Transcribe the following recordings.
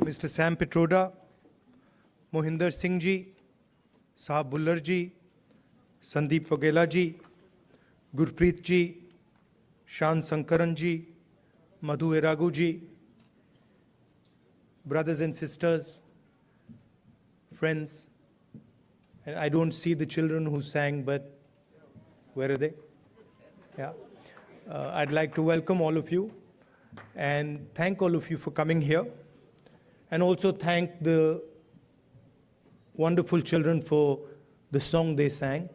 Mr. Sam Pitroda, Mohinder Singh ji, Sahab Bullar ji, Sandeep Vagela ji, Gurpreet ji, Shan Sankaran ji, Madhu Eragu ji, brothers and sisters, friends, and I don't see the children who sang, but where are they? Yeah. I'd like to welcome all of you and thank all of you for coming here, and also thank the wonderful children for the song they sang.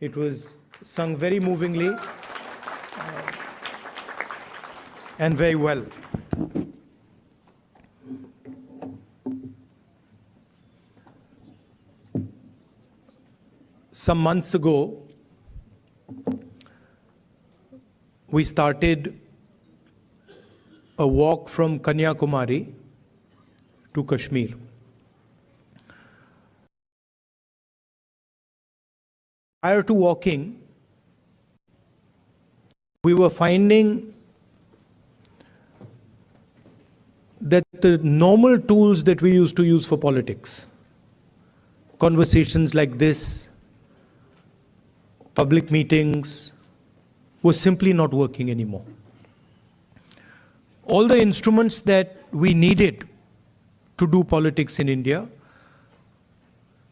It was sung very movingly and very well. Some months ago, we started a walk from Kanyakumari to Kashmir. Prior to walking, we were finding that the normal tools that we used to use for politics, conversations like this, public meetings, was simply not working anymore. All the instruments that we needed to do politics in India,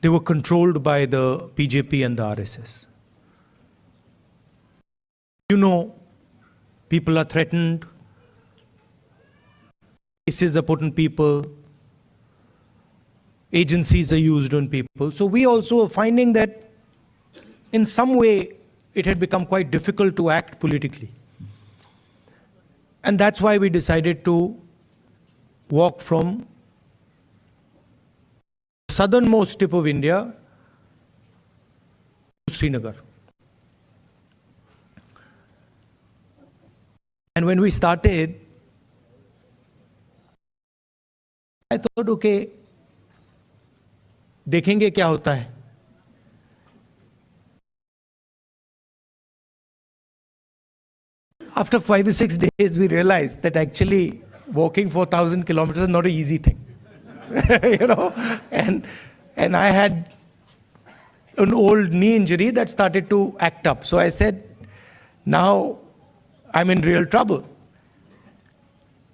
they were controlled by the BJP and the RSS. You know, people are threatened, cases are put on people, agencies are used on people. So we also are finding that in some way it had become quite difficult to act politically. And that's why we decided to walk from the southernmost tip of India to Srinagar. And when we started, I thought, okay, देखेंगे क्या होता है. After 5 or 6 days, we realized that actually walking 4,000 kilometers is not an easy thing. You know, and I had an old knee injury that started to act up. So I said, now I'm in real trouble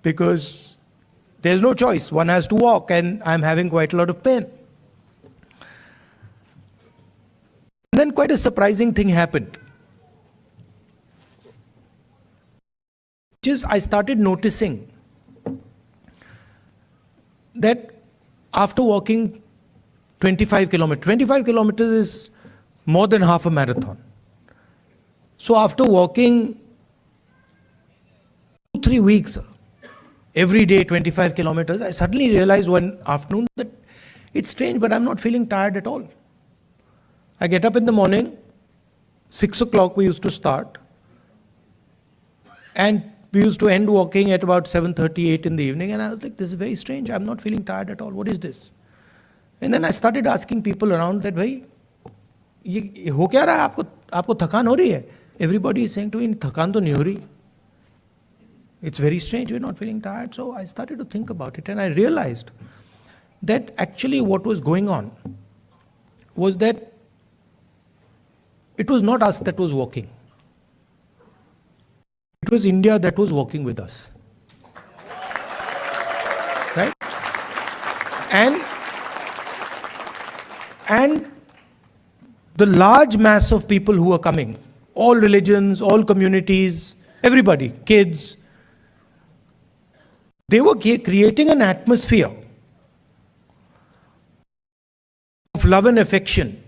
because there's no choice. One has to walk, and I'm having quite a lot of pain. And then quite a surprising thing happened. I started noticing that after walking 25 kilometers is more than half a marathon. So after walking 2-3 weeks, every day 25 kilometers, I suddenly realized one afternoon that it's strange, but I'm not feeling tired at all. I get up in the morning, 6 o'clock we used to start, and we used to end walking at about 7:38 in the evening, and I was like, this is very strange. I'm not feeling tired at all. What is this? And then I started asking people around that, भाई, ये हो क्या रहा है? आपको थकान हो रही है? Everybody is saying to me, थकान तो नहीं हो रही. It's very strange. We're not feeling tired. So I started to think about it, and I realized that actually what was going on was that it was not us that was walking. It was India that was walking with us. Right? And the large mass of people who were coming, all religions, all communities, everybody, kids, they were creating an atmosphere of love and affection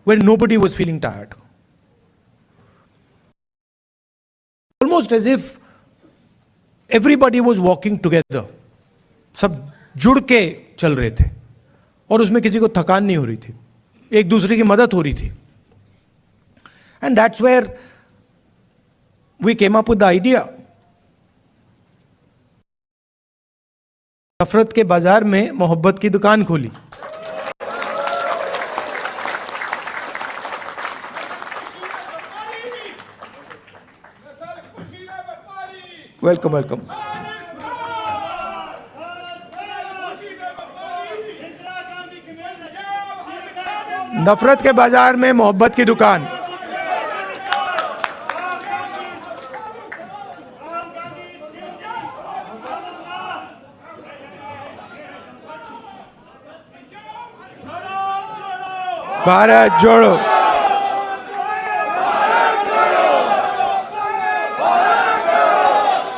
where nobody was feeling tired. Almost as if everybody was walking together. सब जुड़ के चल रहे थे और उसमें किसी को थकान नहीं हो रही थी, एक दूसरे की मदद हो रही थी. And that's where we came up with the idea. नफरत के बाजार में मोहब्बत की दुकान खोली. Welcome, welcome. नफरत के बाजार में मोहब्बत की दुकान। भारत जोड़ो।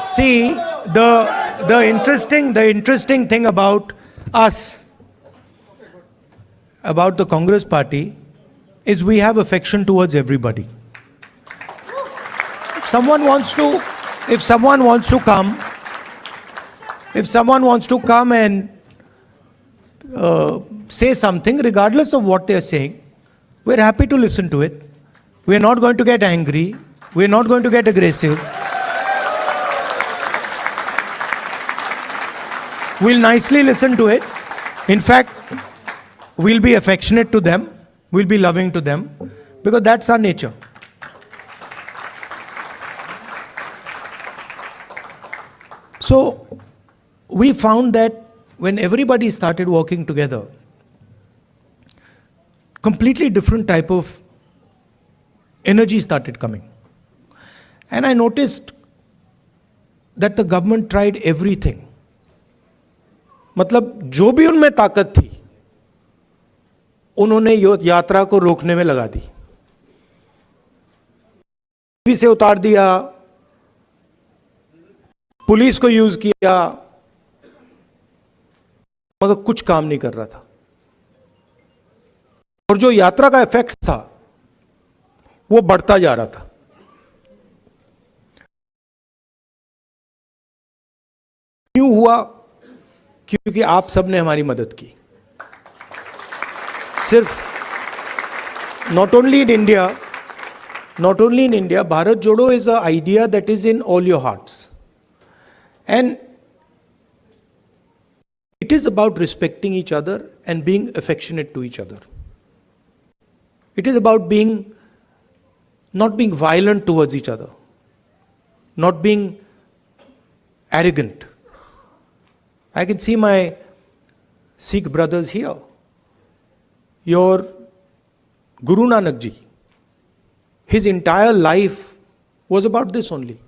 See, the interesting thing about us, about the Congress party, is we have affection towards everybody. If someone wants to come and say something, regardless of what they're saying, we're happy to listen to it. We're not going to get angry. We're not going to get aggressive. We'll nicely listen to it. In fact, we'll be affectionate to them. We'll be loving to them, because that's our nature. So we found that when everybody started working together, completely different type of energy started coming. And I noticed that the government tried everything. मतलब जो भी उनमें ताकत थी, उन्होंने यात्रा को रोकने में लगा दी। टीवी से उतार दिया, पुलिस को यूज किया, मगर कुछ काम नहीं कर रहा था। और जो यात्रा का इफेक्ट था वो बढ़ता जा रहा था। क्यों हुआ? क्योंकि आप सबने हमारी मदद की। सिर्फ not only in India, Bharat Jodo is an idea that is in all your hearts. And it is about respecting each other and being affectionate to each other. It is about not being violent towards each other, not being arrogant. I can see my Sikh brothers here. Your Guru Nanak ji, his entire life was about this only.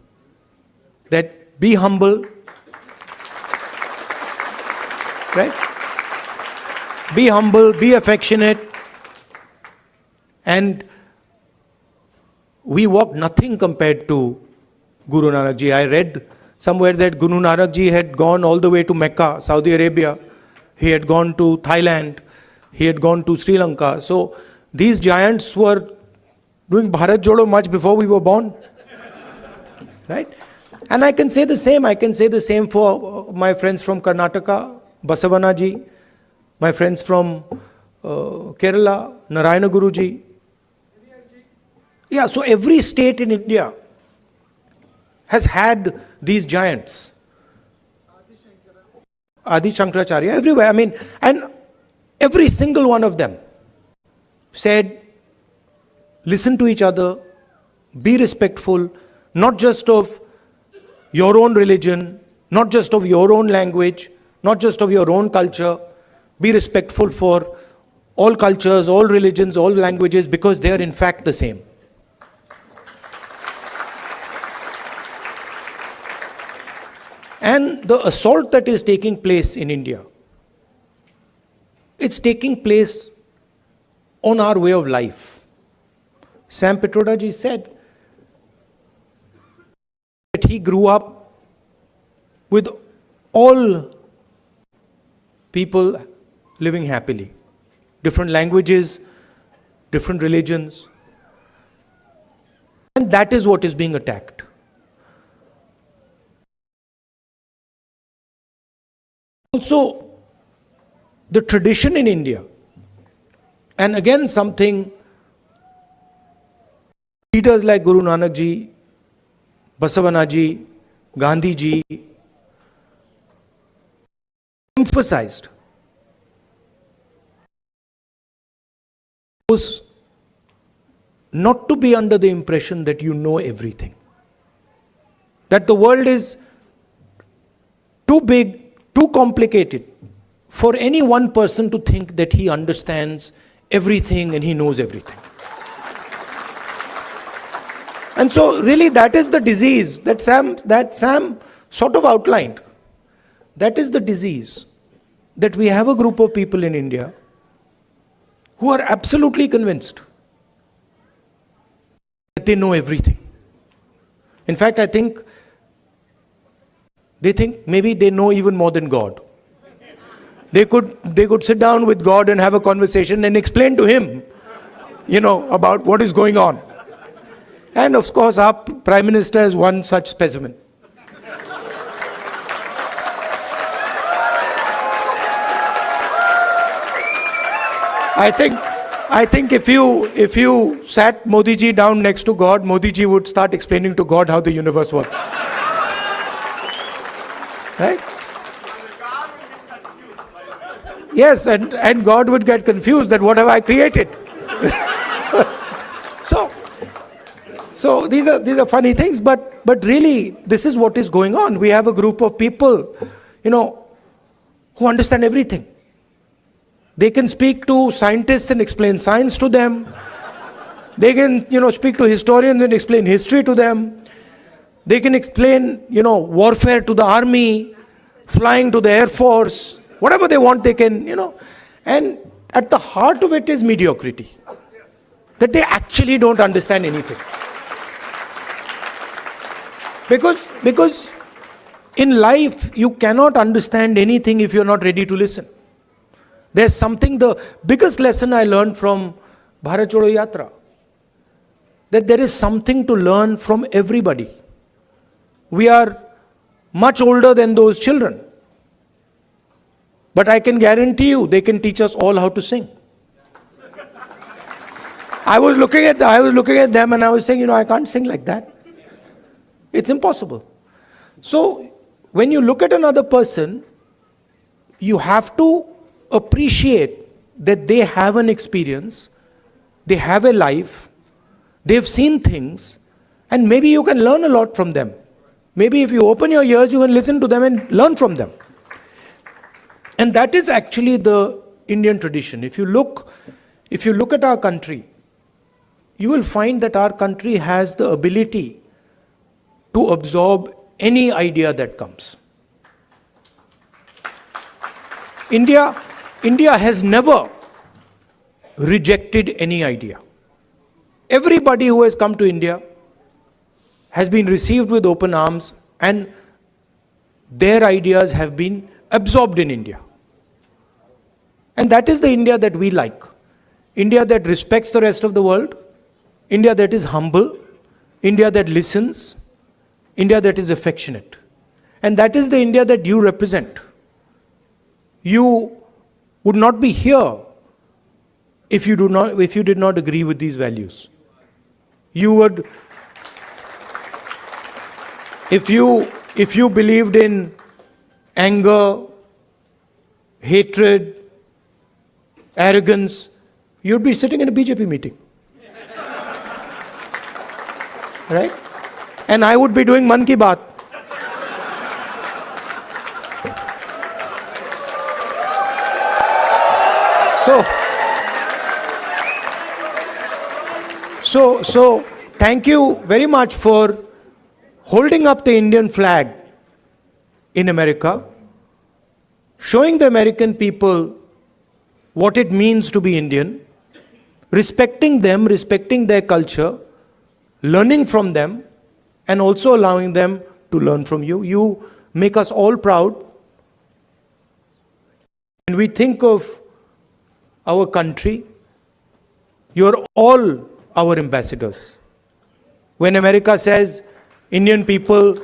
That be humble, right? Be humble, be affectionate. And we walked nothing compared to Guru Nanak ji. I read somewhere that Guru Nanak ji had gone all the way to Mecca, Saudi Arabia. He had gone to Thailand. He had gone to Sri Lanka. So these giants were doing Bharat Jodo much before we were born. Right? And I can say the same. I can say the same for my friends from Karnataka, Basavana ji, my friends from Kerala, Narayana Guru ji. Yeah, so every state in India has had these giants. Adi Shankaracharya, everywhere. I mean, and every single one of them said, listen to each other, be respectful, not just of your own religion, not just of your own language, not just of your own culture. Be respectful for all cultures, all religions, all languages, because they are in fact the same. And the assault that is taking place in India, it's taking place on our way of life. Sam Pitroda ji said that he grew up with all people living happily. Different languages, different religions. And that is what is being attacked. Also, the tradition in India, and again something leaders like Guru Nanak ji, Basavana ji, Gandhi ji emphasized, was not to be under the impression that you know everything. That the world is too big, too complicated for any one person to think that he understands everything and he knows everything. And so really that is the disease that Sam sort of outlined. That is the disease, that we have a group of people in India who are absolutely convinced that they know everything. In fact, I think they think maybe they know even more than God. They could sit down with God and have a conversation and explain to him, about what is going on. And of course, our Prime Minister is one such specimen. I think if you sat Modi ji down next to God, Modi ji would start explaining to God how the universe works. Right? Yes, and God would get confused that what have I created? So these are funny things, but really this is what is going on. We have a group of people, who understand everything. They can speak to scientists and explain science to them. They can, speak to historians and explain history to them. They can explain, warfare to the army, flying to the air force, whatever they want they can, And at the heart of it is mediocrity. That they actually don't understand anything. Because in life, you cannot understand anything if you're not ready to listen. There's something, the biggest lesson I learned from Bharat Jodo Yatra, that there is something to learn from everybody. We are much older than those children. But I can guarantee you, they can teach us all how to sing. I was looking at them and I was saying, I can't sing like that. It's impossible. So, when you look at another person, you have to appreciate that they have an experience, they have a life, they've seen things, and maybe you can learn a lot from them. Maybe if you open your ears, you can listen to them and learn from them. And that is actually the Indian tradition. If you look at our country, you will find that our country has the ability to absorb any idea that comes. India has never rejected any idea. Everybody who has come to India has been received with open arms, and their ideas have been absorbed in India. And that is the India that we like. India that respects the rest of the world, India that is humble, India that listens, India that is affectionate. And that is the India that you represent. You would not be here if you did not agree with these values. You would, if you believed in anger, hatred, arrogance, you'd be sitting in a BJP meeting. Right? And I would be doing Man Ki Baat. So thank you very much for holding up the Indian flag in America, showing the American people what it means to be Indian, respecting them, respecting their culture, learning from them, and also allowing them to learn from you. You make us all proud. When we think of our country, you're all our ambassadors. When America says Indian people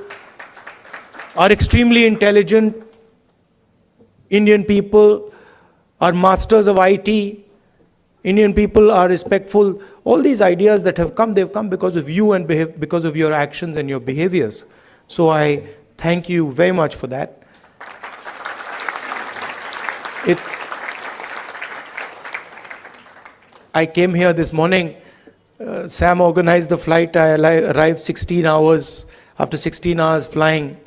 are extremely intelligent, Indian people are masters of IT, Indian people are respectful, all these ideas that have come, they've come because of you and because of your actions and your behaviors. So I thank you very much for that. I came here this morning. Sam organized the flight. I arrived 16 hours. After 16 hours flying,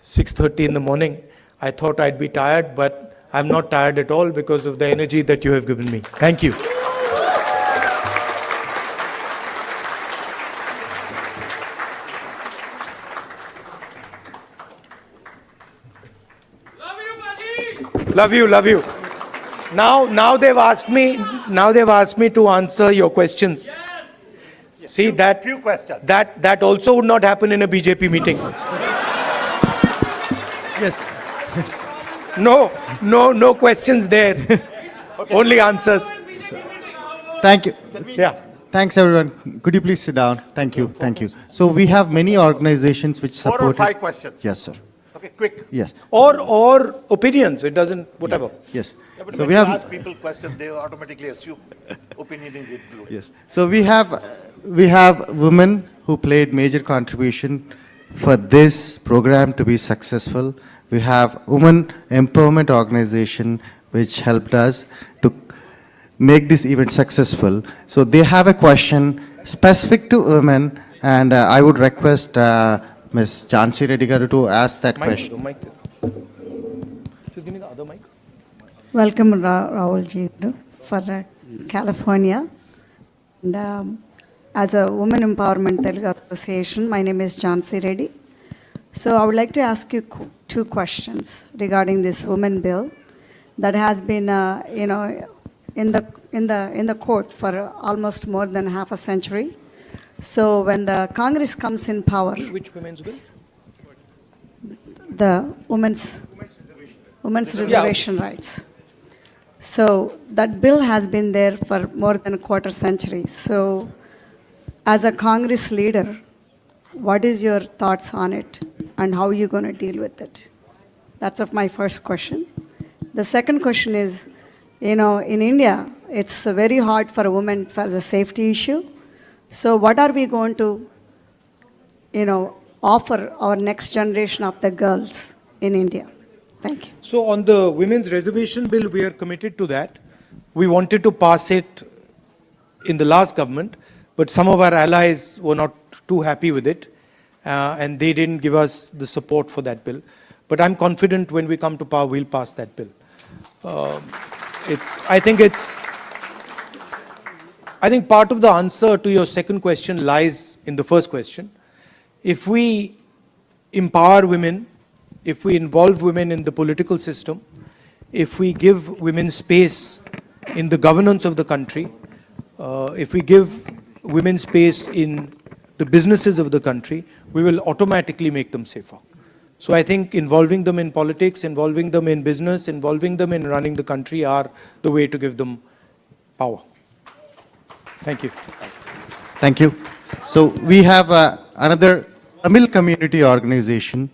6:30 in the morning. I thought I'd be tired, but I'm not tired at all because of the energy that you have given me. Thank you. Love you, love you. Now they've asked me to answer your questions. Yes. See that few questions. That also would not happen in a BJP meeting. Yes. No questions there. Okay. Only answers. Thank you. Yeah. Thanks, everyone. Could you please sit down? Thank you. Thank you. So we have many organizations which support. 4 or 5 questions. Yes, sir. Okay, quick. Yes. Or opinions. It doesn't, whatever. Yes. Yeah, but So when we you have. ask people questions, they automatically assume opinion is included. Yes. So we have women who played major contribution for this program to be successful. We have women empowerment organization which helped us to make this event successful. So they have a question specific to women, and I would request Ms. Jhansi Reddy garu to ask that question. Mic. Just give me the other mic. Welcome, Rahul ji, for California. And as a Women Empowerment Telugu Association, my name is Jhansi Reddy. So I would like to ask you 2 questions regarding this women bill that has been, in the court for almost more than half a century. So when the Congress comes in power, Which women's bill? the women's reservation rights. So that bill has been there for more than a quarter century. So as a Congress leader, what is your thoughts on it and how are you going to deal with it? That's of my first question. The second question is, in India, it's very hard for a woman for the safety issue. So what are we going to, offer our next generation of the girls in India? Thank you. So on the women's reservation bill, we are committed to that. We wanted to pass it in the last government, but some of our allies were not too happy with it, and they didn't give us the support for that bill. But I'm confident when we come to power, we'll pass that bill. I think part of the answer to your second question lies in the first question. If we empower women, if we involve women in the political system, if we give women space in the governance of the country, if we give women space in the businesses of the country, we will automatically make them safer. So I think involving them in politics, involving them in business, involving them in running the country are the way to give them power. Thank you. Thank you. So we have another Tamil community organization,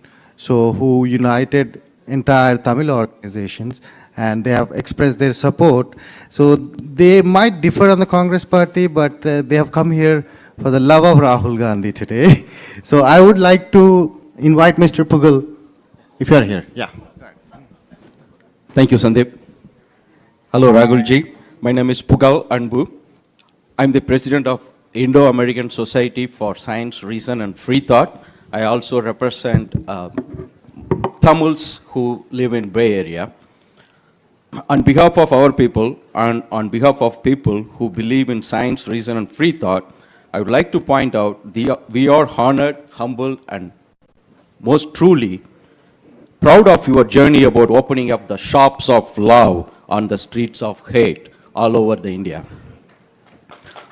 who united entire Tamil organizations, and they have expressed their support. So they might differ on the Congress party, but they have come here for the love of Rahul Gandhi today. So I would like to invite Mr. Pugal, if you are here. Yeah. Thank you, Sandeep. Hello, Rahul ji. My name is Pugal Anbu. I'm the president of Indo-American Society for Science, Reason and Free Thought. I also represent Tamils who live in Bay Area. On behalf of our people and on behalf of people who believe in science, reason and free thought, I would like to point out we are honored, humble and most truly proud of your journey about opening up the shops of love on the streets of hate all over the India.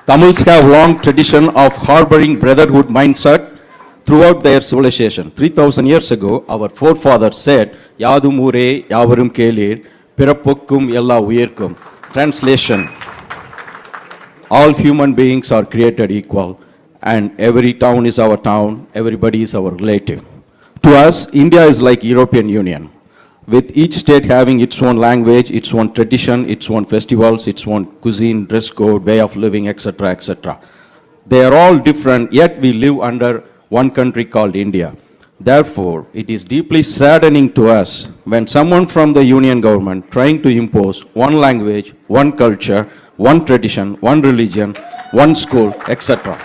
Tamils have long tradition of harboring brotherhood mindset throughout their civilization. 3,000 years ago, our forefathers said, Yadum ure, Yavarum kelir, Pirapukkum ella uyirkum. Translation, all human beings are created equal and every town is our town, everybody is our relative. To us, India is like European Union, with each state having its own language, its own tradition, its own festivals, its own cuisine, dress code, way of living, etc., etc. They are all different, yet we live under one country called India. Therefore, it is deeply saddening to us when someone from the union government trying to impose one language, one culture, one tradition, one religion, one school, etc.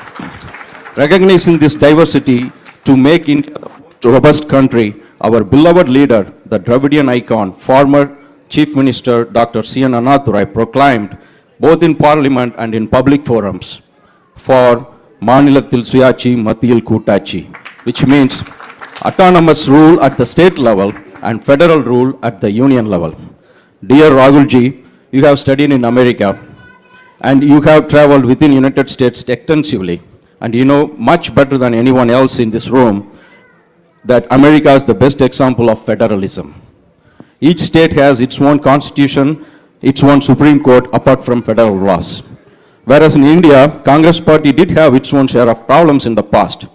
Recognizing this diversity to make India a robust country, our beloved leader, the Dravidian icon, former Chief Minister Dr. C.N. Annadurai proclaimed, both in Parliament and in public forums, for Manilathil Suyachi Mathiyil Kootachi, which means autonomous rule at the state level and federal rule at the union level. Dear Rahulji, you have studied in America and you have traveled within United States extensively, and you know much better than anyone else in this room that America is the best example of federalism. Each state has its own constitution, its own Supreme Court apart from federal laws. Whereas in India, Congress party did have its own share of problems in the past.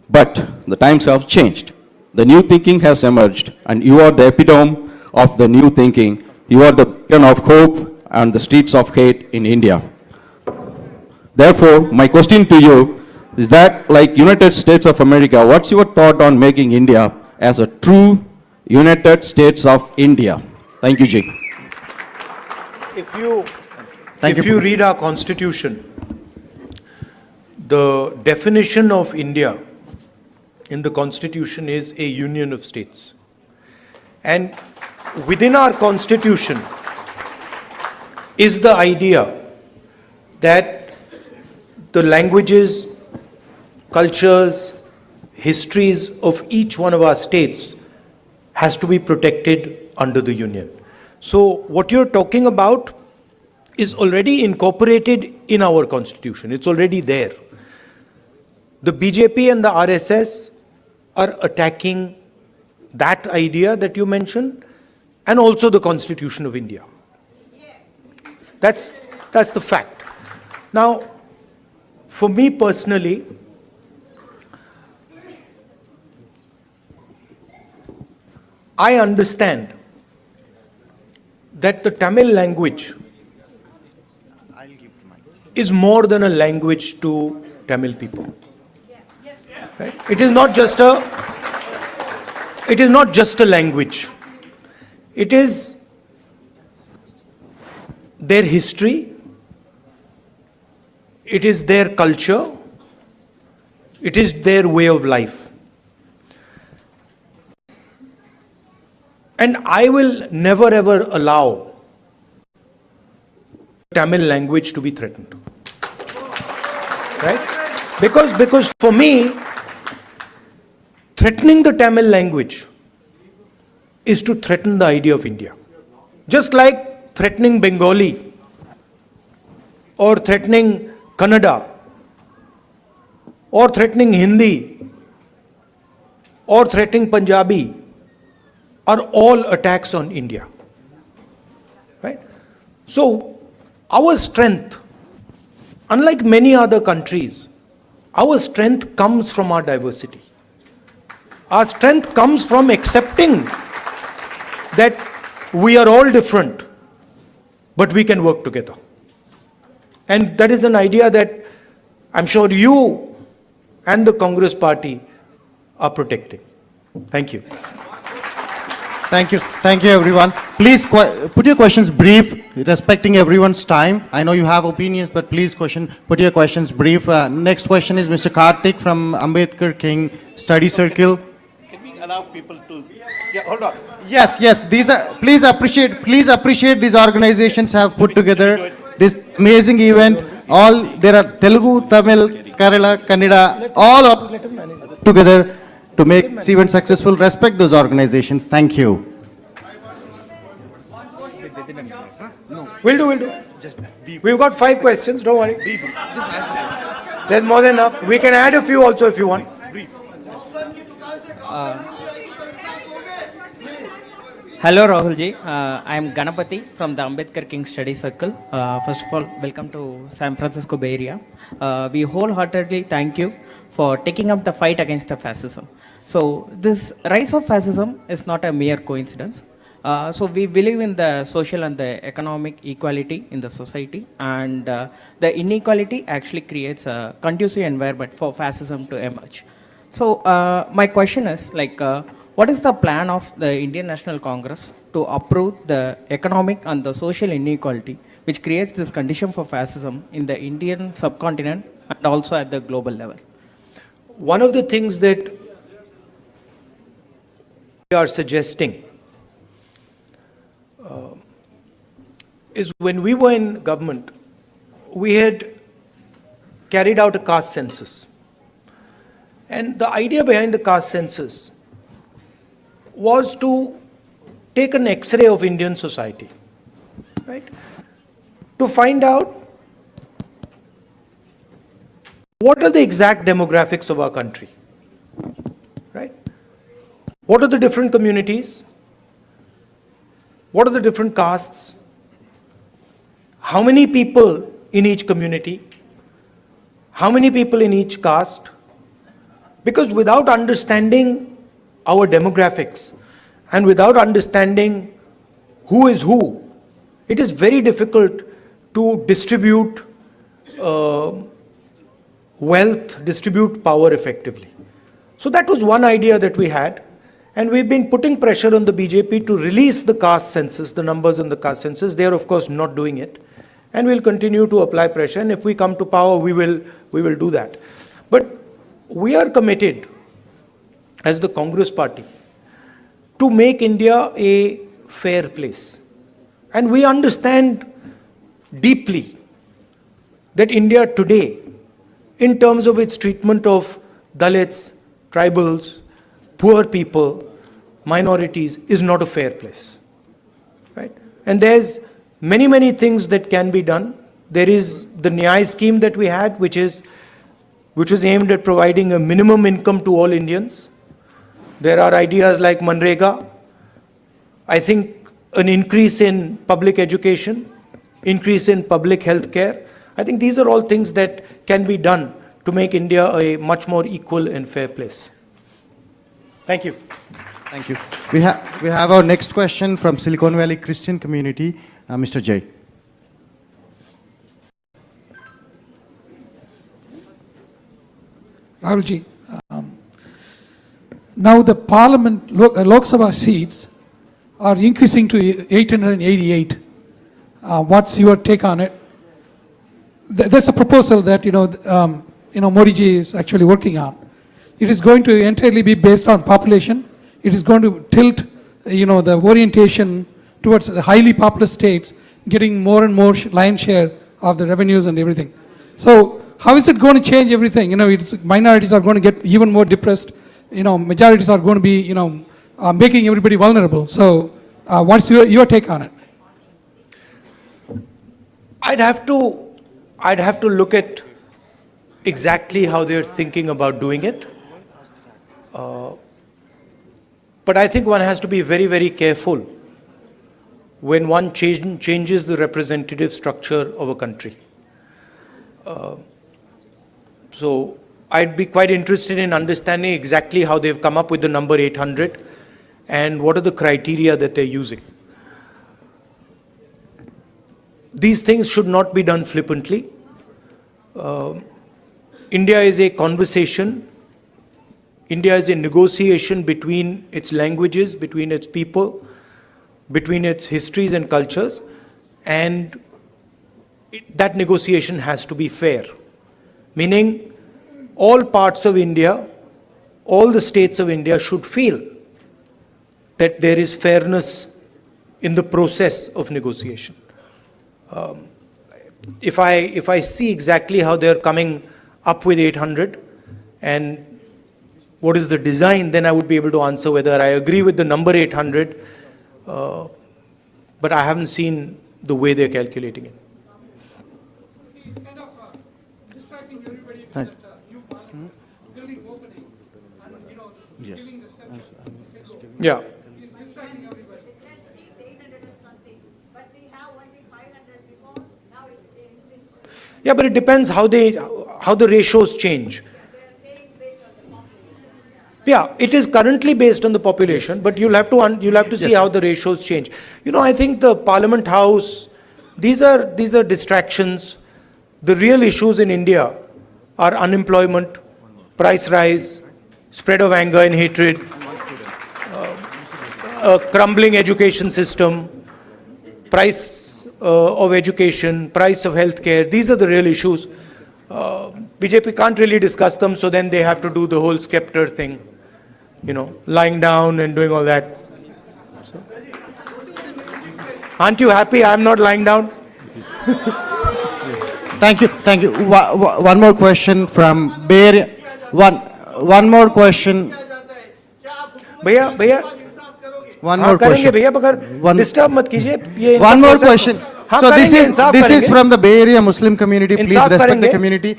But the times have changed. The new thinking has emerged, and you are the epitome of the new thinking. You are the beacon of hope and the streets of hate in India. Therefore, my question to you is that, like United States of America, what's your thought on making India as a true United States of India? Thank you, Ji. If you read our constitution, the definition of India in the constitution is a union of states. And within our constitution is the idea that the languages, cultures, histories of each one of our states has to be protected under the union. So what you're talking about is already incorporated in our constitution. It's already there. The BJP and the RSS are attacking that idea that you mentioned and also the Constitution of India. That's the fact. Now, for me personally, I understand that the Tamil language is more than a language to Tamil people. Right? It is not just a language. It is their history, it is their culture, it is their way of life. And I will never ever allow Tamil language to be threatened. Right? Because for me, threatening the Tamil language is to threaten the idea of India. Just like threatening Bengali or threatening Kannada or threatening Hindi or threatening Punjabi are all attacks on India. Right? So, our strength, unlike many other countries, our strength comes from our diversity. Our strength comes from accepting that we are all different, but we can work together. And that is an idea that I'm sure you and the Congress party are protecting. Thank you. Thank you. Thank you, everyone. Please put your questions brief, respecting everyone's time. I know you have opinions, but please put your questions brief. Next question is Mr. Karthik from Ambedkar King Study Circle. Can we allow people to... Yeah, hold on. Yes. These are, please appreciate these organizations have put together this amazing event. All, there are Telugu, Tamil, Kerala, Kannada, all are together to make this event successful. Respect those organizations. Thank you. We'll do. We've got 5 questions, don't worry. There's more than enough. We can add a few also if you want. Hello Rahul ji, I am Ganapati from the Ambedkar King Study Circle. First of all, welcome to San Francisco Bay Area. We wholeheartedly thank you for taking up the fight against the fascism. So this rise of fascism is not a mere coincidence. So we believe in the social and the economic equality in the society, and the inequality actually creates a conducive environment for fascism to emerge. So my question is what is the plan of the Indian National Congress to uproot the economic and the social inequality which creates this condition for fascism in the Indian subcontinent and also at the global level? One of the things that we are suggesting is when we were in government, we had carried out a caste census. And the idea behind the caste census was to take an X-ray of Indian society, right? To find out what are the exact demographics of our country, right? What are the different communities? What are the different castes? How many people in each community? How many people in each caste? Because without understanding our demographics and without understanding who is who, it is very difficult to distribute wealth, distribute power effectively. So that was one idea that we had. And we've been putting pressure on the BJP to release the caste census, the numbers in the caste census. They are, of course, not doing it. And we'll continue to apply pressure. And if we come to power, we will do that. But we are committed, as the Congress party, to make India a fair place. And we understand deeply that India today, in terms of its treatment of Dalits, tribals, poor people, minorities, is not a fair place, right? And there's many things that can be done. There is the Nyay scheme that we had, which was aimed at providing a minimum income to all Indians. There are ideas like Manrega. I think an increase in public education, increase in public health care. I think these are all things that can be done to make India a much more equal and fair place. Thank you. Thank you. We have our next question from Silicon Valley Christian community, Mr. Jay. Rahulji, now the Parliament Lok Sabha seats are increasing to 888. What's your take on it? There's a proposal that Modi ji is actually working on. It is going to entirely be based on population. It is going to tilt, the orientation towards the highly populous states, getting more and more lion share of the revenues and everything. So how is it going to change everything? Minorities are going to get even more depressed. Majorities are going to be, making everybody vulnerable. So what's your take on it? I'd have to look at exactly how they're thinking about doing it. But I think one has to be very careful when one changes the representative structure of a country. So I'd be quite interested in understanding exactly how they've come up with the number 800 and what are the criteria that they're using. These things should not be done flippantly. India is a conversation. India is a negotiation between its languages, between its people, between its histories and cultures, and that negotiation has to be fair. Meaning, all parts of India, all the states of India should feel that there is fairness in the process of negotiation. If I see exactly how they're coming up with 800 and what is the design, then I would be able to answer whether I agree with the number 800, but I haven't seen the way they're calculating it. He's kind of distracting everybody with that new parliament, building opening, and giving the center. Yeah. He's distracting everybody. Yeah, but it depends how the ratios change. Yeah, it is currently based on the population, but you'll have to see how the ratios change. I think the Parliament House, these are distractions. The real issues in India are unemployment, price rise, spread of anger and hatred, a crumbling education system, price of education, price of healthcare. These are the real issues. BJP can't really discuss them, so then they have to do the whole scepter thing, lying down and doing all that. So. Aren't you happy I'm not lying down? Thank you, thank you. One more question from Bay Area. One more question. भैया One हाँ more करेंगे question. भैया मगर One- disturb मत कीजिए ये इनका One more process- question. हाँ, So this करेंगे, is इंसाफ this is करेंगे। from the Bay Area Muslim community. Please Insaf respect the करेंगे। community.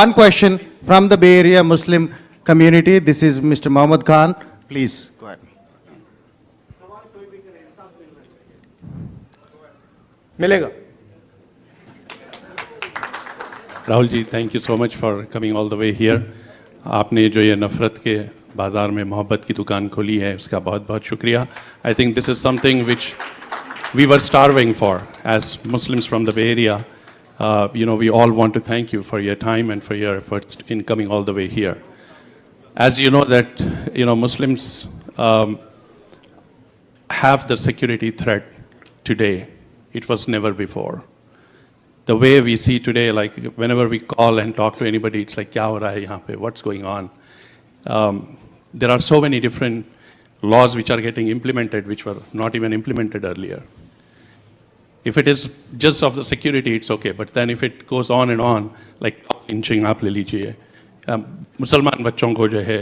One question from the Bay Area Muslim community. This is Mr. Mohammed Khan. Please go ahead. मिलेगा Rahul ji, thank you so much for coming all the way here. आपने जो ये नफ़रत के बाज़ार में मोहब्बत की दुकान खोली है, उसका बहुत बहुत शुक्रिया. I think this is something which we were starving for as Muslims from the Bay Area. We all want to thank you for your time and for your efforts in coming all the way here. As you know that, Muslims have the security threat today. It was never before. The way we see today, like whenever we call and talk to anybody, it's like, kya ho raha hai yahan pe? What's going on? There are so many different laws which are getting implemented, which were not even implemented earlier. If it is just of the security, it's okay. But then if it goes on and on, like lynching, aap le lijiye. Musalman bachon ko jo hai,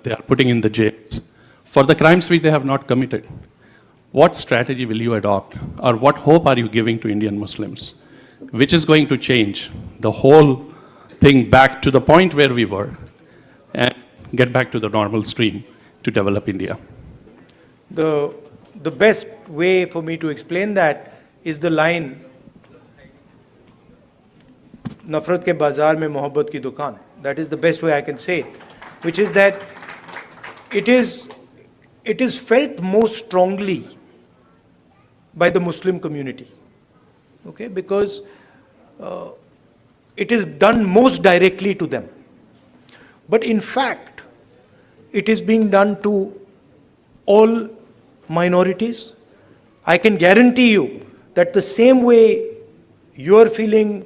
they are putting in the jails for the crimes which they have not committed. What strategy will you adopt, or what hope are you giving to Indian Muslims, which is going to change the whole thing back to the point where we were and get back to the normal stream to develop India? The best way for me to explain that is the line नफरत के बाजार में मोहब्बत की दुकान. That is the best way I can say it, which is that it is felt most strongly by the Muslim community, okay, because it is done most directly to them. But in fact, it is being done to all minorities. I can guarantee you that the same way you are feeling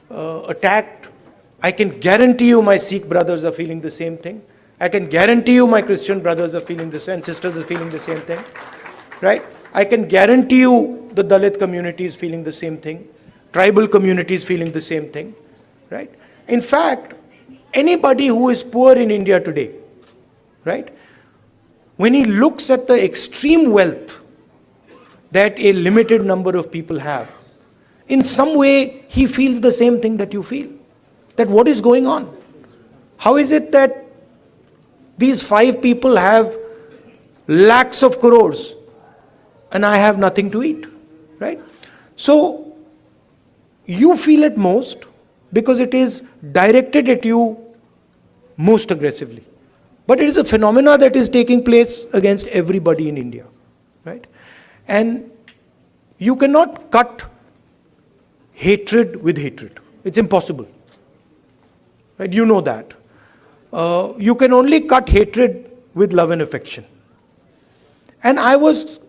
attacked, I can guarantee you my Sikh brothers are feeling the same thing. I can guarantee you my Christian brothers are feeling the same, sisters are feeling the same thing, right? I can guarantee you the Dalit community is feeling the same thing, tribal community is feeling the same thing, right? In fact, anybody who is poor in India today, right, when he looks at the extreme wealth that a limited number of people have, in some way he feels the same thing that you feel. That what is going on? How is it that these 5 people have lakhs of crores and I have nothing to eat, right? So you feel it most because it is directed at you most aggressively. But it is a phenomena that is taking place against everybody in India, right? And you cannot cut hatred with hatred. It's impossible, right? You know that. You can only cut hatred with love and affection. And I was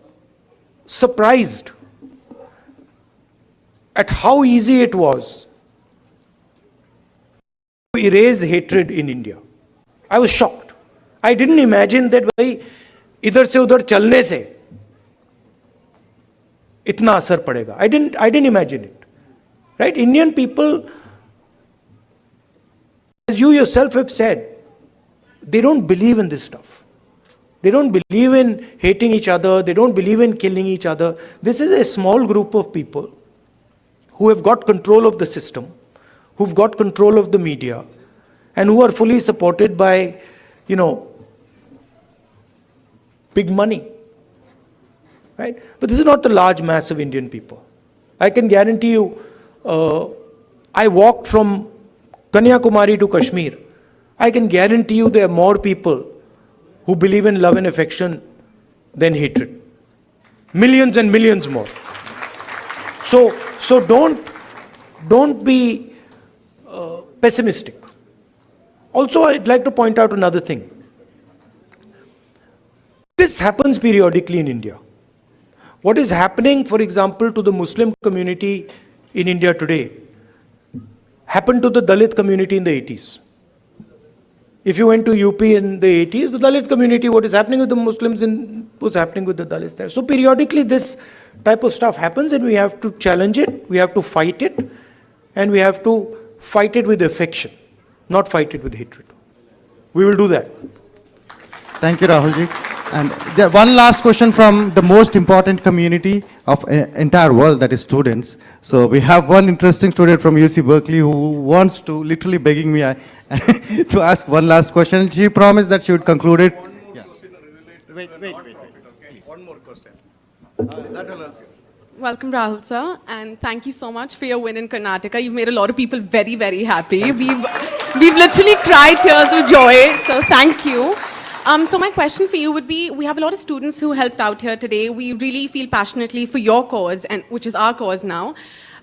surprised at how easy it was to erase hatred in India. I was shocked. I didn't imagine that भाई इधर से उधर चलने से इतना असर पड़ेगा. I didn't imagine it. Right? Indian people, as you yourself have said, they don't believe in this stuff. They don't believe in hating each other. They don't believe in killing each other. This is a small group of people who have got control of the system, who've got control of the media, and who are fully supported by, big money. Right? But this is not the large mass of Indian people. I can guarantee you, I walked from Kanyakumari to Kashmir. I can guarantee you there are more people who believe in love and affection than hatred. Millions and millions more. So don't be pessimistic. Also, I'd like to point out another thing. This happens periodically in India. What is happening, for example, to the Muslim community in India today happened to the Dalit community in the 80s. If you went to UP in the 80s, the Dalit community, what is happening with the Muslims was happening with the Dalits there. So periodically this type of stuff happens and we have to challenge it, we have to fight it, and we have to fight it with affection, not fight it with hatred. We will do that. Thank you, Rahulji. And one last question from the most important community of entire world, that is students. So we have one interesting student from UC Berkeley who wants to, literally begging me to ask one last question. She promised that she would conclude it. Wait. One more question. Welcome, Rahul sir, and thank you so much for your win in Karnataka. You've made a lot of people very, very happy. We've literally cried tears of joy, so thank you. So my question for you would be, we have a lot of students who helped out here today. We really feel passionately for your cause, and which is our cause now.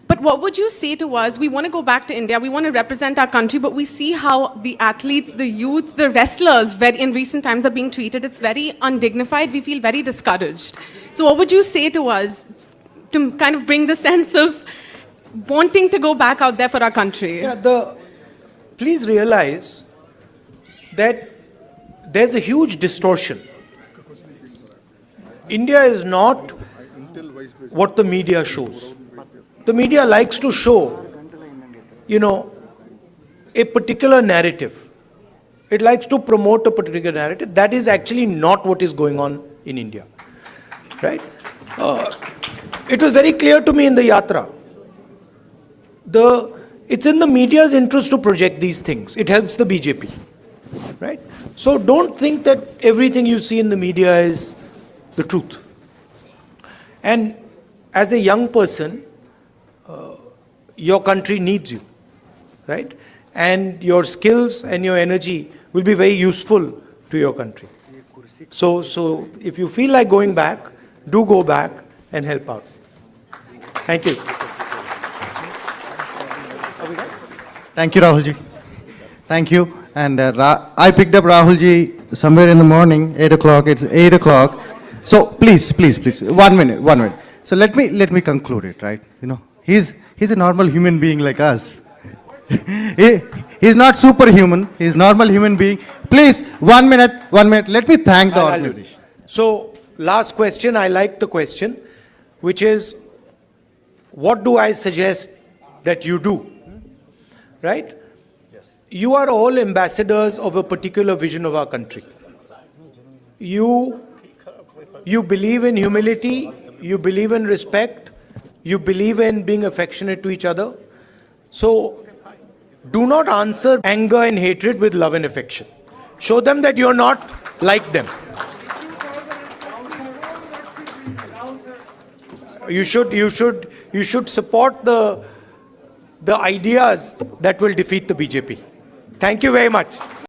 But what would you say to us? We want to go back to India, we want to represent our country, but we see how the athletes, the youth, the wrestlers in recent times are being treated. It's very undignified. We feel very discouraged. So what would you say to us to kind of bring the sense of wanting to go back out there for our country? Yeah, please realize that there's a huge distortion. India is not what the media shows. The media likes to show, a particular narrative. It likes to promote a particular narrative. That is actually not what is going on in India, right? It was very clear to me in the Yatra. It's in the media's interest to project these things. It helps the BJP, right? So don't think that everything you see in the media is the truth. And as a young person, your country needs you, right? And your skills and your energy will be very useful to your country. So if you feel like going back, do go back and help out. Thank you. Thank you, Rahulji. Thank you. And I picked up Rahulji somewhere in the morning, 8 o'clock. It's 8 o'clock. So please. 1 minute. So let me conclude it, right? He's a normal human being like us. He's not superhuman. He's normal human being. Please, 1 minute. Let me thank the organization. So last question, I like the question, which is, what do I suggest that you do? Right? Yes. You are all ambassadors of a particular vision of our country. You believe in humility, you believe in respect, you believe in being affectionate to each other. So do not answer anger and hatred with love and affection. Show them that you're not like them. You should support the ideas that will defeat the BJP. Thank you very much.